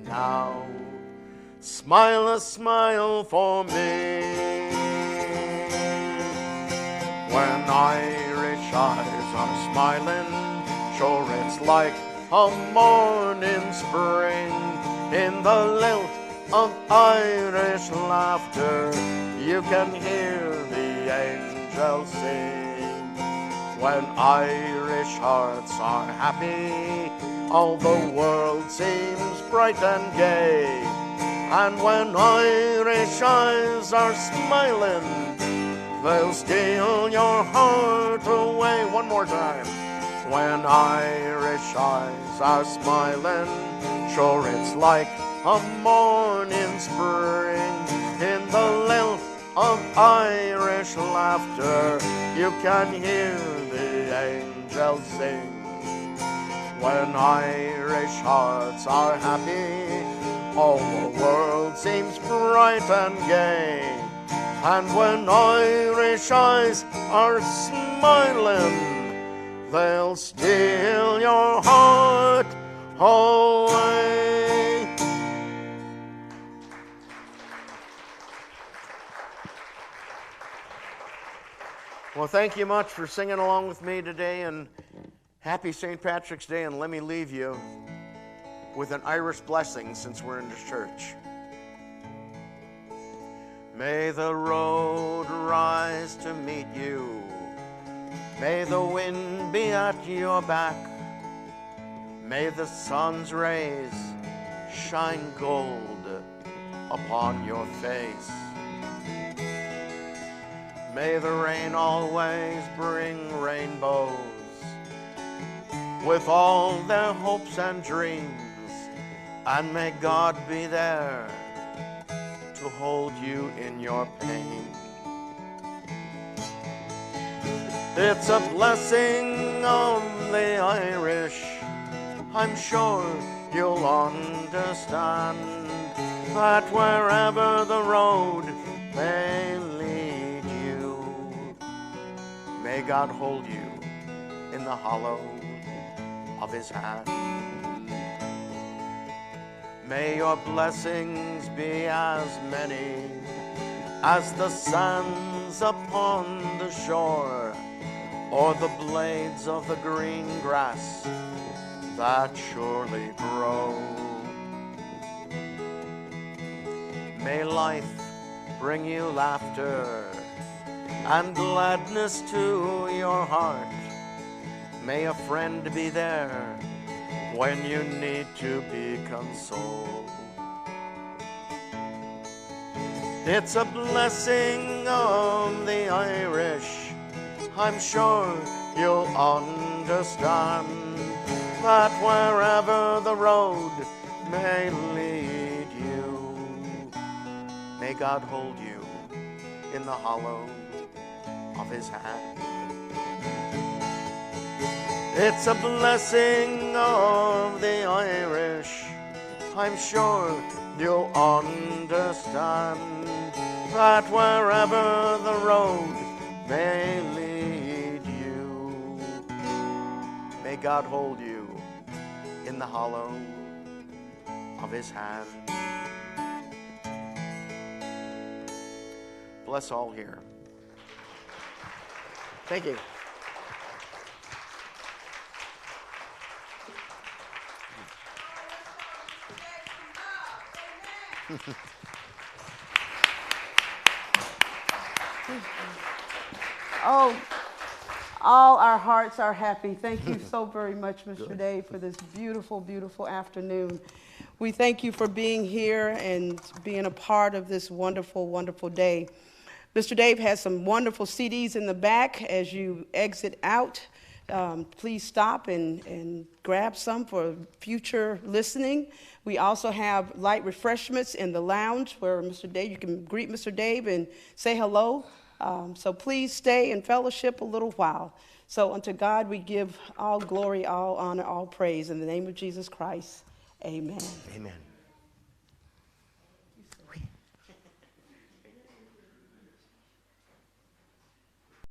Now, smile a smile for me. When Irish eyes are smiling, sure it's like a morning spring. In the lilt of Irish laughter, you can hear the angels sing. When Irish hearts are happy, all the world seems bright and gay. And when Irish eyes are smiling, they'll steal your heart away. One more time. When Irish eyes are smiling, sure it's like a morning spring. In the lilt of Irish laughter, you can hear the angels sing. When Irish hearts are happy, all the world seems bright and gay. And when Irish eyes are smiling, they'll steal your heart away. Well, thank you much for singing along with me today, and happy St. Patrick's Day, and let me leave you with an Irish blessing since we're in the church. May the road rise to meet you. May the wind be at your back. May the sun's rays shine gold upon your face. May the rain always bring rainbows with all their hopes and dreams. And may God be there to hold you in your pain. It's a blessing of the Irish. I'm sure you'll understand that wherever the road may lead you, may God hold you in the hollow of his hand. May your blessings be as many as the sands upon the shore, or the blades of the green grass that surely grow. May life bring you laughter and gladness to your heart. May a friend be there when you need to be consoled. It's a blessing of the Irish. I'm sure you'll understand that wherever the road may lead you, may God hold you in the hollow of his hand. It's a blessing of the Irish. I'm sure you'll understand that wherever the road may lead you, may God hold you in the hollow of his hand. Bless all here. Thank you. Oh, all our hearts are happy. Thank you so very much, Mr. Dave, for this beautiful, beautiful afternoon. We thank you for being here and being a part of this wonderful, wonderful day. Mr. Dave has some wonderful CDs in the back as you exit out. Please stop and grab some for future listening. We also have light refreshments in the lounge where Mr. Dave, you can greet Mr. Dave and say hello. So please stay and fellowship a little while. So unto God we give all glory, all honor, all praise. In the name of Jesus Christ, amen. Amen.